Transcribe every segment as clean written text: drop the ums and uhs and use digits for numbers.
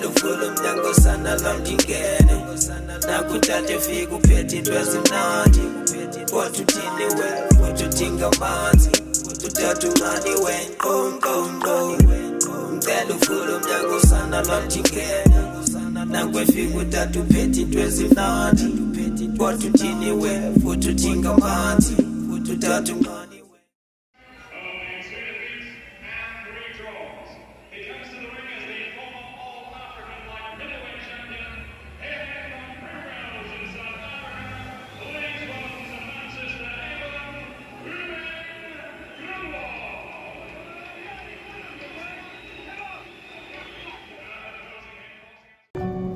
ngicela uvule umnyango sana la ngingene nakuthathe fika uphethe into ezimnandi kodwa uthini we futhi udinga amanzi uthatha uncane wenqonqonqo ngicela uvule umnyango sana la ngingene nakwefika uthatha uphethe into ezimnandi kodwa uthini we futhi udinga amanzi uthatha uncane.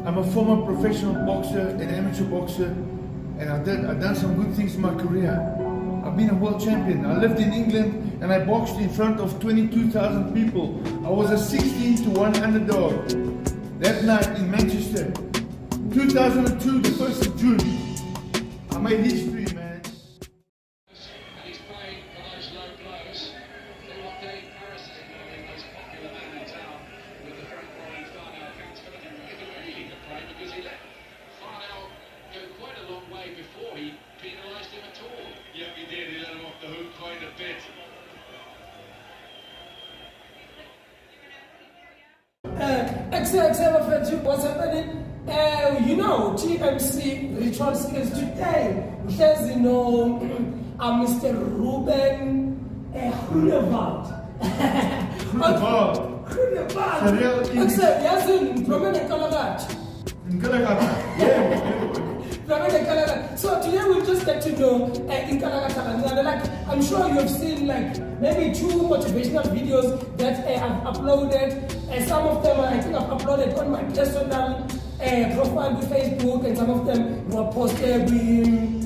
I'm a former professional boxer and amateur boxer, and I've done some good things in my career. I've been a world champion. I lived in England and I boxed in front of 22,000 people. I was a 16-1 underdog that night in Manchester. 2002, the 1st of June. I made history, man. Before he penalised him at all. Yeah, he did. He let him off the hook quite a bit. XXL, what's happening? You know, TMC Ritual Skills today. There's, you know, Mr. Ruben Groenewald. Groenewald. Except, yes, in Promenade Kalagat. So today we'll just get to know in Kalagata. Like, I'm sure you have seen like maybe 2 motivational videos that I've uploaded. Some of them I think I've uploaded on my personal profile with Facebook, and some of them were posted with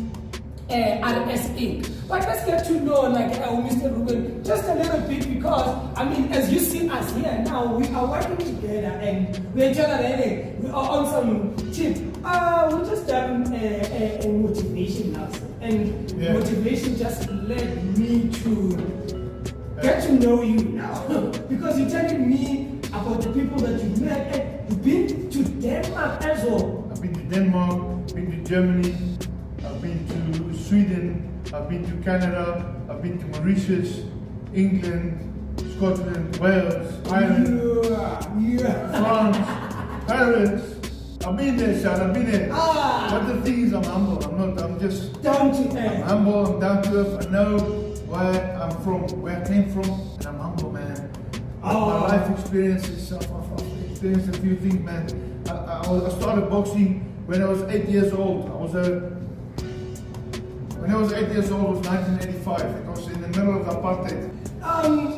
RS Inc. But let's get to know like Mr. Ruben just a little bit, because I mean, as you see us here now, we are working together and we're generating, we are on some tip. We just done a motivation now, and motivation just led me to get to know you now because you're telling me about the people that you've met, and you've been to Denmark as well. I've been to Denmark, been to Germany, I've been to Sweden, I've been to Canada, I've been to Mauritius, England, Scotland, Wales, Ireland, France, Paris. I've been there, son, I've been there. But the thing is, I'm humble. I'm just down to earth. I'm humble, I'm down to earth. I know where I'm from, where I came from, and I'm humble, man. My life experiences, I've experienced a few things, man. I started boxing when I was 8 years old. When I was 8 years old, it was 1985. It was in the middle of apartheid.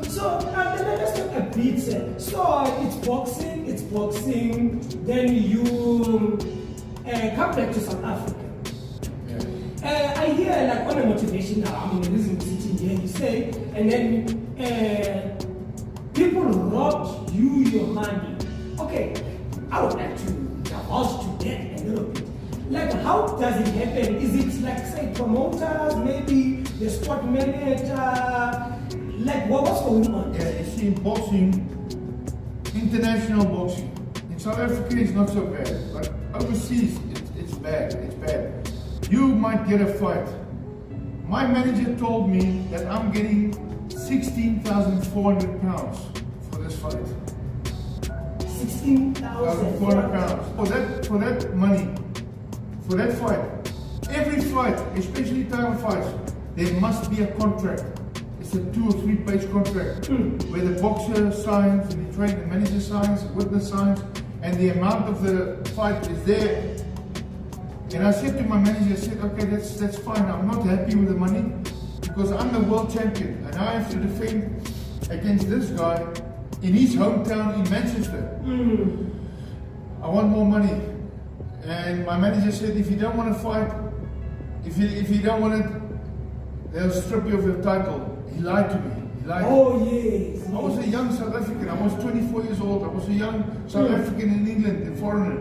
So let's talk a bit. So it's boxing. Then you come back to South Africa. Yeah. I hear like on a motivation now. I mean, the reason you're sitting here, you say, and then people robbed you your money. Okay, I would like to divulge to that a little bit. Like, how does it happen? Is it like, say, promoters, maybe the sport manager? Like, what's going on? Yeah, you see, in boxing, international boxing, in South Africa it's not so bad, but overseas it's bad, it's bad. You might get a fight. My manager told me that I'm getting 16,400 pounds for this fight. 16,400 pounds. For that money, for that fight, every fight, especially title fights, there must be a contract. It's a 2 or 3 page contract where the boxer signs, and the manager signs, the witness signs, and the amount of the fight is there. And I said to my manager, I said, okay, that's fine. I'm not happy with the money because I'm the world champion and I have to defend against this guy in his hometown in Manchester. I want more money. And my manager said, if you don't want to fight, if you don't want it, they'll strip you of your title. He lied to me. Yes. I was a young South African. I was 24 years old. I was a young South African in England, a foreigner.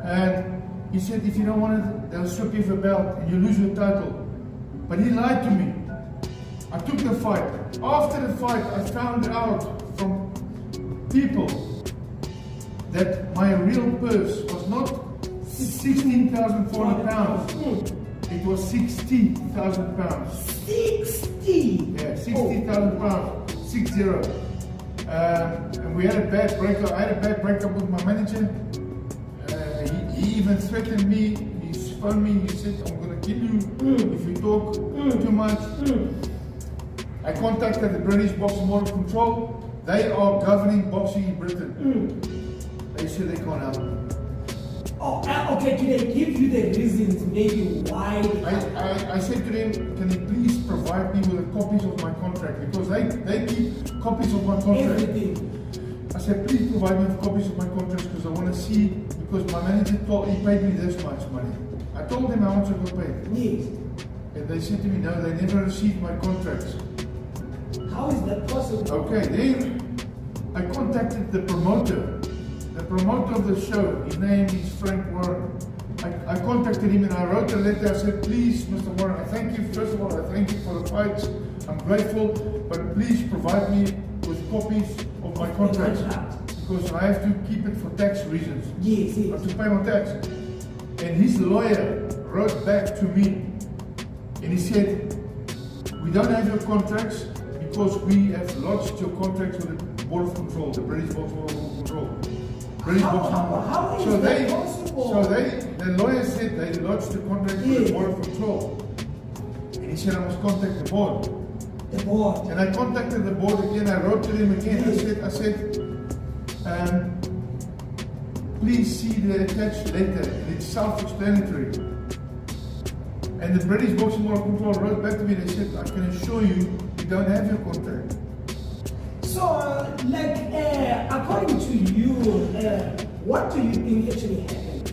And he said, if you don't want it, they'll strip you of your belt and you lose your title. But he lied to me. I took the fight. After the fight, I found out from people that my real purse was not 16,400 pounds. It was 60,000 pounds. 60? Yeah, 60,000 pounds. 60. And we had a bad breakup. I had a bad breakup with my manager. He even threatened me. He phoned me. He said, "I'm going to kill you if you talk too much." I contacted the British Boxing Board of Control. They are governing boxing in Britain. They said they can't help me. Oh, okay. Do they give you the reasons maybe why? I said to them, "Can you please provide me with the copies of my contract?" Because they keep copies of my contract. Everything. I said, "Please provide me with copies of my contracts because I want to see," because my manager he paid me this much money. I told them how much I got paid. Yes. And they said to me, "No, they never received my contracts." How is that possible? Okay, then I contacted the promoter. The promoter of the show, his name is Frank Warren. I contacted him and I wrote a letter. I said, "Please, Mr. Warren, I thank you. First of all, I thank you for the fights. I'm grateful, but please provide me with copies of my contracts because I have to keep it for tax reasons. Yes, I have to pay my tax." And his lawyer wrote back to me and he said, "We don't have your contracts because we have lodged your contracts with the Board of Control, the British Boxing Board of Control." How is that possible? The lawyer said they lodged the contract with the Board of Control. And he said I must contact the board. The board. And I contacted the board again, I wrote to them again, I said, "Please see the attached letter, and it's self-explanatory." And the British Boxing Board of Control wrote back to me and they said, "I can assure you, we don't have your contract." So, according to you, what do you think actually happened?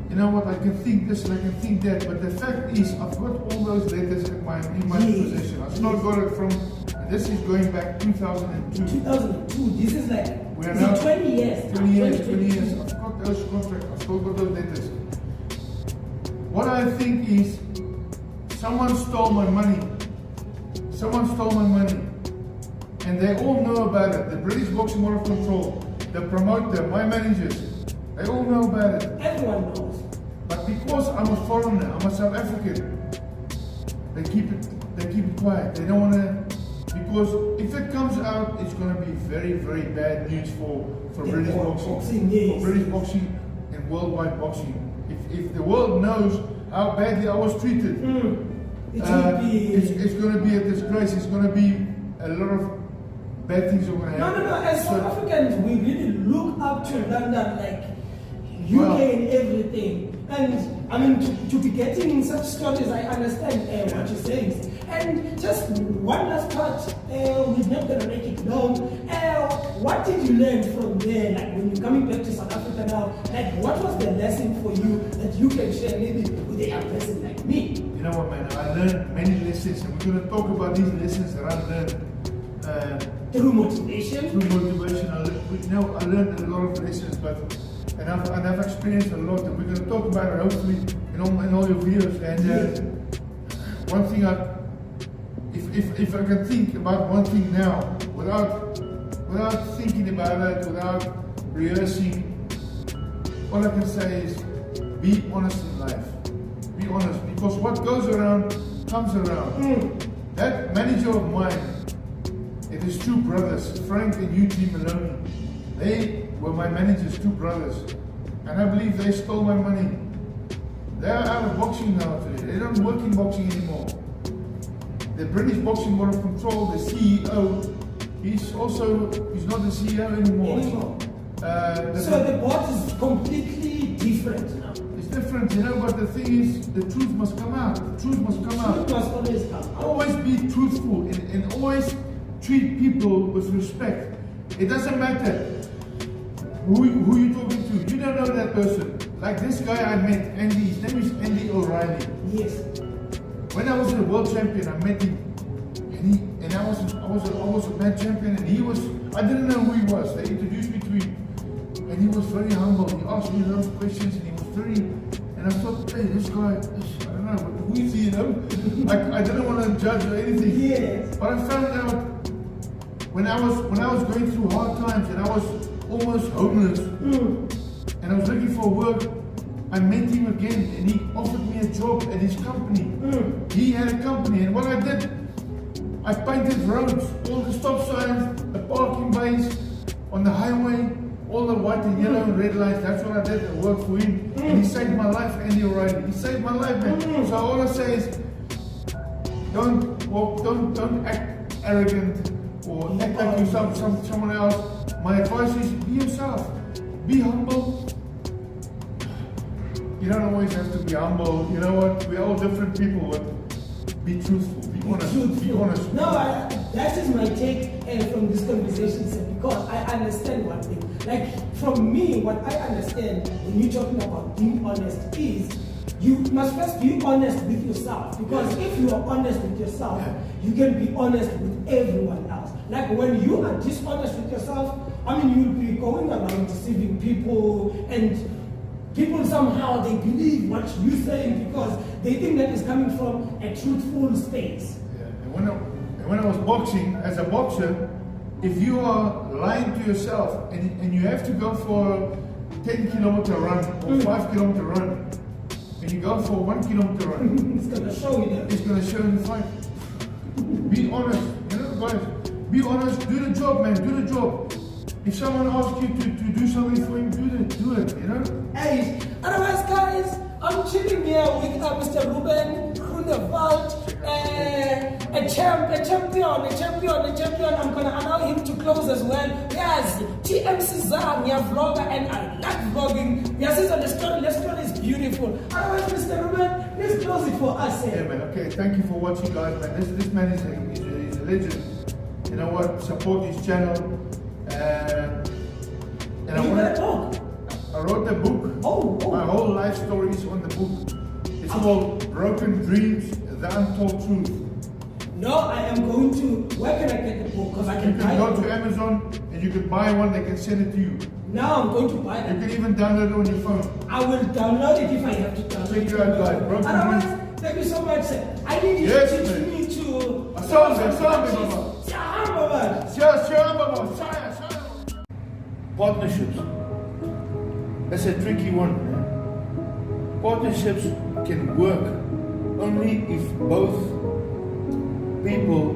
You know what, I can think this and I can think that, but the fact is, I've got all those letters in my possession. I've not got it from, this is going back 2002. 2002, this is like, We are now 20 years. 20 years. I've got those contracts, I've still got those letters. What I think is, someone stole my money. Someone stole my money. And they all know about it. The British Boxing Board of Control, the promoter, my managers, they all know about it. Everyone knows. But because I'm a foreigner, I'm a South African, they keep it quiet. They don't want to, because if it comes out, it's going to be very, very bad news for British boxing, yes. for British boxing and worldwide boxing. If the world knows how badly I was treated, it's going to be a disgrace. It's going to be a lot of bad things are going to happen. No. As South Africans, we really look up to London, like UK and everything. And I mean, to be getting such stories, I understand what you're saying. And just one last part, we're not going to make it long. What did you learn from there? Like when you're coming back to South Africa now, like what was the lesson for you that you can share maybe with a young person like me? You know what, man? I learned many lessons, and we're going to talk about these lessons that I learned. Through motivation? Through motivation. I learned a lot of lessons, and I've experienced a lot, and we're going to talk about it hopefully in all your videos. And one thing if I can think about one thing now, without thinking about it, without rehearsing, all I can say is be honest in life. Be honest, because what goes around comes around. That manager of mine, it is two brothers, Frank and Eugene Maloney. They were my managers, two brothers. And I believe they stole my money. They are out of boxing now today. They don't work in boxing anymore. The British Boxing Board of Control, the CEO, he's not the CEO anymore. So the board is completely different now. It's different, you know, but the thing is, the truth must come out. The truth must come out. Truth must always come out. Always be truthful and always treat people with respect. It doesn't matter who you're talking to. You don't know that person. Like this guy I met, Andy, his name is Andy O'Reilly. Yes. When I was a world champion, I met him, and I was a bad champion, and I didn't know who he was. They introduced me to him, and he was very humble. He asked me a lot of questions, and he was and I thought, hey, this guy, I don't know, who is he, you know? I didn't want to judge or anything. Yes. But I found out when I was going through hard times, and I was almost homeless, and I was looking for work. I met him again, and he offered me a job at his company. He had a company, and what I did, I painted roads, all the stop signs, the parking bays on the highway, all the white and yellow and red lights. That's what I did. I worked for him, and he saved my life, Andy O'Reilly. He saved my life, man. So all I say is, don't act arrogant or act like you're someone else. My advice is, be yourself, be humble. You don't always have to be humble. You know what? We're all different people, but be truthful, be honest. Be honest. No, that is my take from this conversation, sir, because I understand one thing. Like, from me, what I understand when you're talking about being honest is you must first be honest with yourself. Because if you are honest with yourself, you can be honest with everyone else. Like, when you are dishonest with yourself, I mean, you'll be going around deceiving people, and people somehow they believe what you're saying because they think that is coming from a truthful space. Yeah. And when I was boxing, as a boxer, if you are lying to yourself and you have to go for a 10-kilometer run or 5-kilometer run, and you go for a 1-kilometer run, it's gonna show you that. It's gonna show in the fight. Be honest, you know, guys. Be honest. Do the job, man. Do the job. If someone asks you to do something for him, do it, you know? Hey, otherwise, guys, I'm chilling here with Mr. Ruben Groenewald, a champion. I'm gonna allow him to close as well. Yes, TMC Zam, you're a vlogger, and I like vlogging. Yes, it's on the story. The story is beautiful. Otherwise, Mr. Ruben, please close it for us. Yeah, man. Okay, thank you for watching, guys, man. This man is a legend. You know what? Support his channel. And I wrote the book. My whole life story is on the book. It's called Broken Dreams, The Untold Truth. No, I am going to. Where can I get the book? Because I can buy it. You can go to Amazon and you can buy one. They can send it to you. Now I'm going to buy that. You can even download it on your phone. I will download it if I have to download it. Check it out, guys. Broken Dreams. Thank you so much, sir. I need you Yes, to teach man. me to. Partnerships. That's a tricky one. Partnerships can work only if both people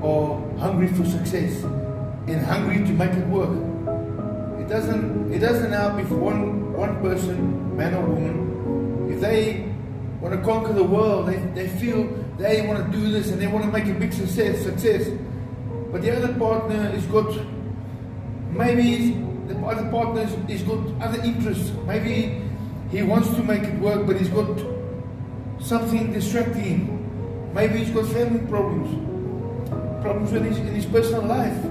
are hungry for success and hungry to make it work. It doesn't help if one person, man or woman, if they want to conquer the world, they feel they want to do this and they want to make a big success. But the other partner has got, maybe the other partner has got other interests. Maybe he wants to make it work, but he's got something distracting him. Maybe he's got family problems in his personal life.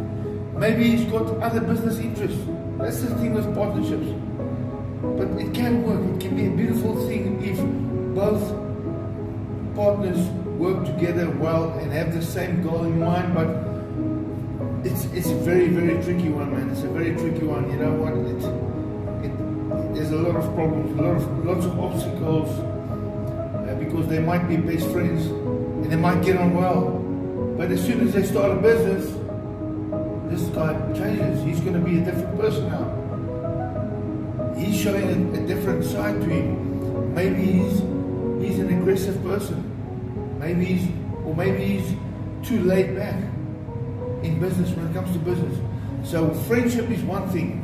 Maybe he's got other business interests. That's the thing with partnerships. But it can work. It can be a beautiful thing if both partners work together well and have the same goal in mind. But it's a very, very tricky one, man. It's a very tricky one. You know what? There's a lot of problems, lots of obstacles, because they might be best friends and they might get on well. But as soon as they start a business, this guy changes. He's going to be a different person now. He's showing a different side to him. Maybe he's an aggressive person. Maybe he's too laid back in business when it comes to business. So friendship is one thing,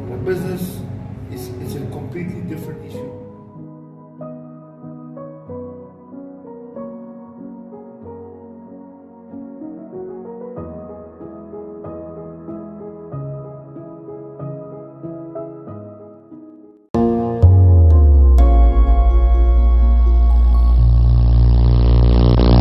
but business is a completely different issue.